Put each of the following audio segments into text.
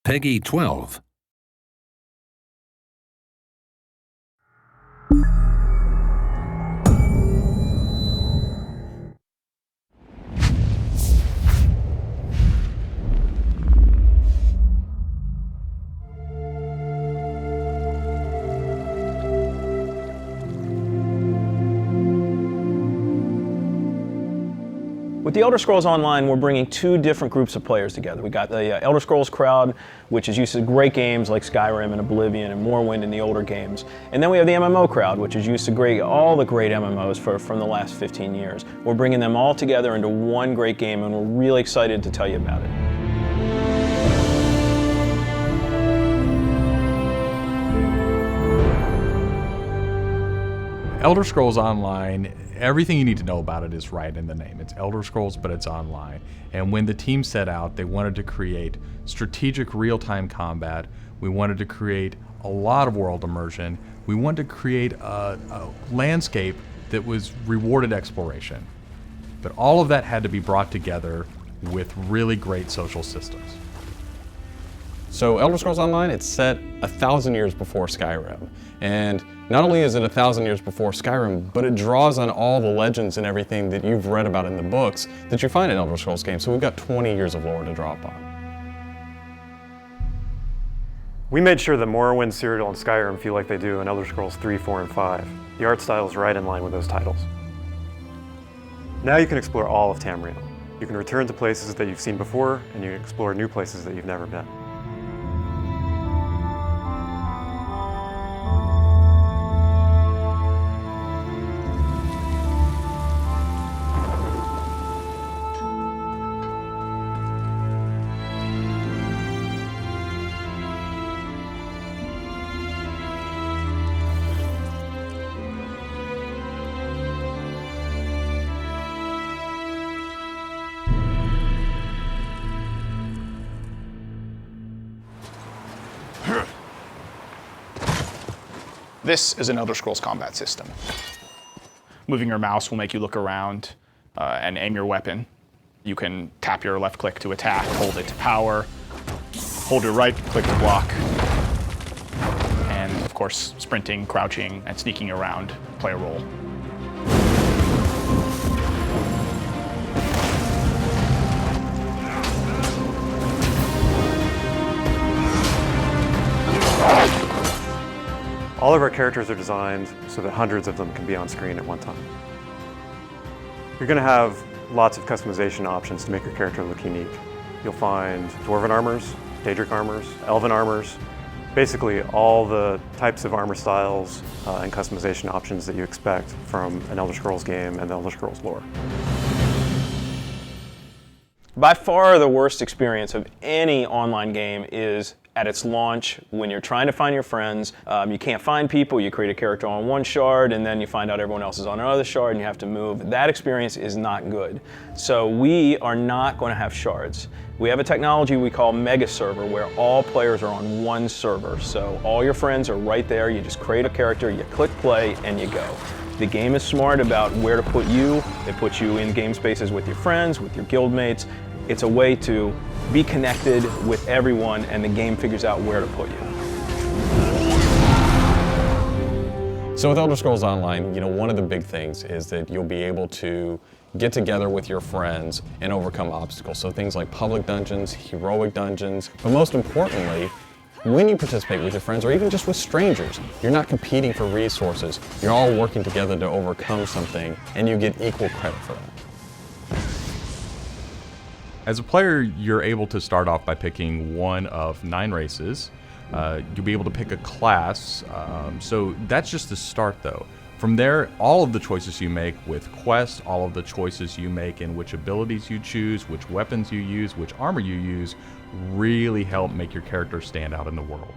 Peggy 12. With the Elder Scrolls Online, we're bringing two different groups of players together. We got the Elder Scrolls crowd, which is used to great games like Skyrim and Oblivion and Morrowind and the older games. And then we have the MMO crowd, which is used to all the great MMOs from the last 15 years. We're bringing them all together into one great game, and we're really excited to tell you about it. Elder Scrolls Online, everything you need to know about it is right in the name. It's Elder Scrolls, but it's online. And when the team set out, they wanted to create strategic real-time combat. We wanted to create a lot of world immersion. We wanted to create a landscape that was rewarded exploration. But all of that had to be brought together with really great social systems. So Elder Scrolls Online, it's set 1,000 years before Skyrim. And not only is it 1,000 years before Skyrim, but it draws on all the legends and everything that you've read about in the books that you find in Elder Scrolls games. So we've got 20 years of lore to draw upon. We made sure that Morrowind, Cyrodiil, and Skyrim feel like they do in Elder Scrolls 3, 4, and 5. The art style is right in line with those titles. Now you can explore all of Tamriel. You can return to places that you've seen before, and you can explore new places that you've never been. This is an Elder Scrolls combat system. Moving your mouse will make you look around and aim your weapon. You can tap your left click to attack, hold it to power, hold your right click to block, and of course, sprinting, crouching, and sneaking around play a role. All of our characters are designed so that hundreds of them can be on screen at one time. You're going to have lots of customization options to make your character look unique. You'll find Dwarven armors, Daedric armors, Elven armors, basically all the types of armor styles and customization options that you expect from an Elder Scrolls game and the Elder Scrolls lore. By far the worst experience of any online game is at its launch when you're trying to find your friends. You can't find people, you create a character on one shard and then you find out everyone else is on another shard and you have to move. That experience is not good. So we are not going to have shards. We have a technology we call Mega Server where all players are on one server. So all your friends are right there, you just create a character, you click play and you go. The game is smart about where to put you. It puts you in game spaces with your friends, with your guildmates. It's a way to be connected with everyone and the game figures out where to put you. So with Elder Scrolls Online, one of the big things is that you'll be able to get together with your friends and overcome obstacles. So things like public dungeons, heroic dungeons, but most importantly, when you participate with your friends or even just with strangers, you're not competing for resources. You're all working together to overcome something and you get equal credit for that. As a player, you're able to start off by picking one of 9 races. You'll be able to pick a class, so that's just the start though. From there, all of the choices you make with quests, all of the choices you make in which abilities you choose, which weapons you use, which armor you use, really help make your character stand out in the world.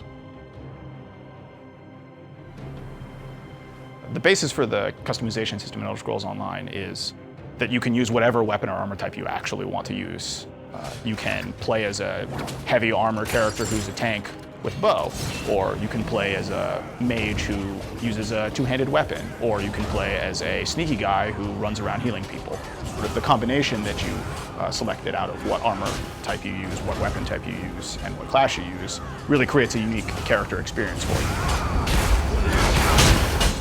The basis for the customization system in Elder Scrolls Online is that you can use whatever weapon or armor type you actually want to use. You can play as a heavy armor character who's a tank with bow, or you can play as a mage who uses a two-handed weapon, or you can play as a sneaky guy who runs around healing people. The combination that you selected out of what armor type you use, what weapon type you use, and what class you use, really creates a unique character experience for you.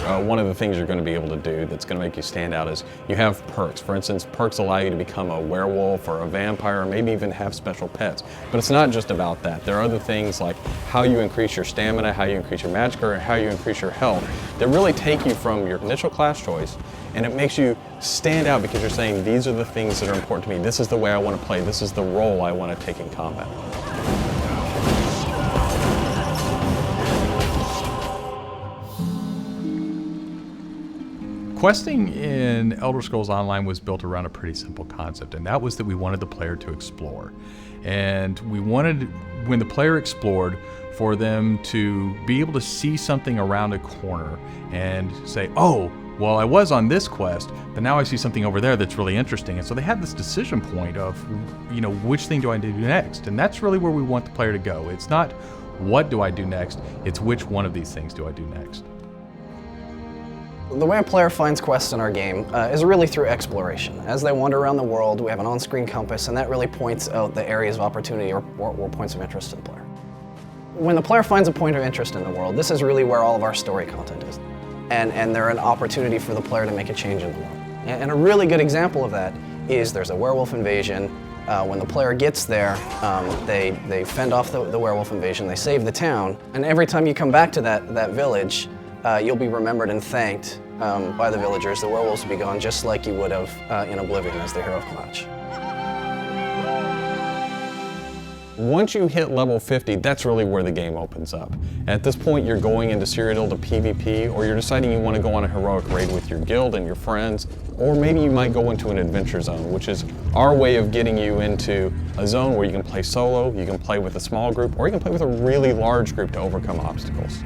One of the things you're going to be able to do that's going to make you stand out is you have perks. For instance, perks allow you to become a werewolf or a vampire, or maybe even have special pets. But it's not just about that. There are other things like how you increase your stamina, how you increase your magic, or how you increase your health that really take you from your initial class choice, and it makes you stand out because you're saying, these are the things that are important to me. This is the way I want to play. This is the role I want to take in combat. Questing in Elder Scrolls Online was built around a pretty simple concept, and that was that we wanted the player to explore. And we wanted, when the player explored, for them to be able to see something around a corner and say, oh, well, I was on this quest, but now I see something over there that's really interesting. And so they had this decision point of, which thing do I do next? And that's really where we want the player to go. It's not what do I do next, it's which one of these things do I do next. The way a player finds quests in our game is really through exploration. As they wander around the world, we have an on-screen compass, and that really points out the areas of opportunity or points of interest to the player. When the player finds a point of interest in the world, this is really where all of our story content is. And they're an opportunity for the player to make a change in the world. And a really good example of that is there's a werewolf invasion. When the player gets there, they fend off the werewolf invasion, they save the town, and every time you come back to that village, you'll be remembered and thanked by the villagers. The werewolves will be gone just like you would have in Oblivion as the hero of Clutch. Once you hit level 50, that's really where the game opens up. At this point, you're going into Cyrodiil to PvP, or you're deciding you want to go on a heroic raid with your guild and your friends, or maybe you might go into an adventure zone, which is our way of getting you into a zone where you can play solo, you can play with a small group, or you can play with a really large group to overcome obstacles.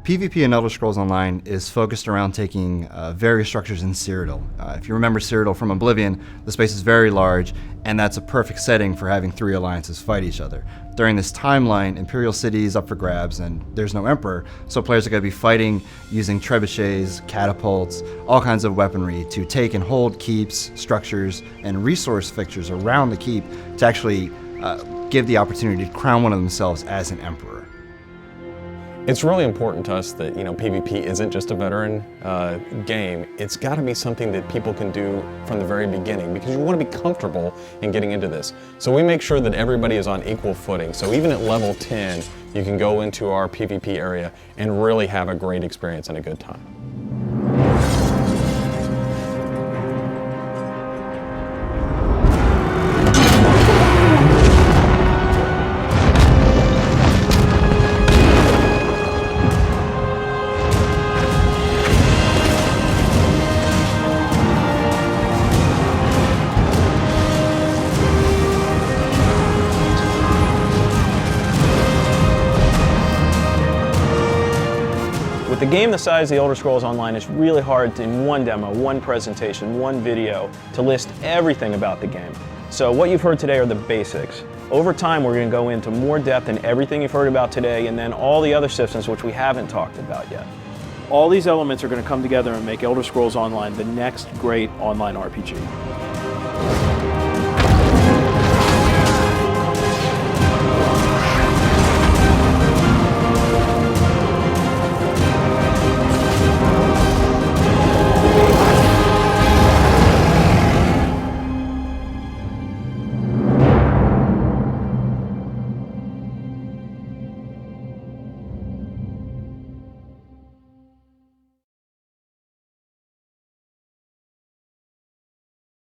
PvP in Elder Scrolls Online is focused around taking various structures in Cyrodiil. If you remember Cyrodiil from Oblivion, the space is very large, and that's a perfect setting for having three alliances fight each other. During this timeline, Imperial City is up for grabs, and there's no Emperor, so players are going to be fighting using trebuchets, catapults, all kinds of weaponry to take and hold keeps, structures, and resource fixtures around the keep to actually give the opportunity to crown one of themselves as an Emperor. It's really important to us that PvP isn't just a veteran game. It's got to be something that people can do from the very beginning because you want to be comfortable in getting into this. So we make sure that everybody is on equal footing. So even at level 10, you can go into our PvP area and really have a great experience and a good time. With a game the size of the Elder Scrolls Online, it's really hard to, in one demo, one presentation, one video, to list everything about the game. So what you've heard today are the basics. Over time, we're going to go into more depth in everything you've heard about today, and then all the other systems which we haven't talked about yet. All these elements are going to come together and make Elder Scrolls Online the next great online RPG.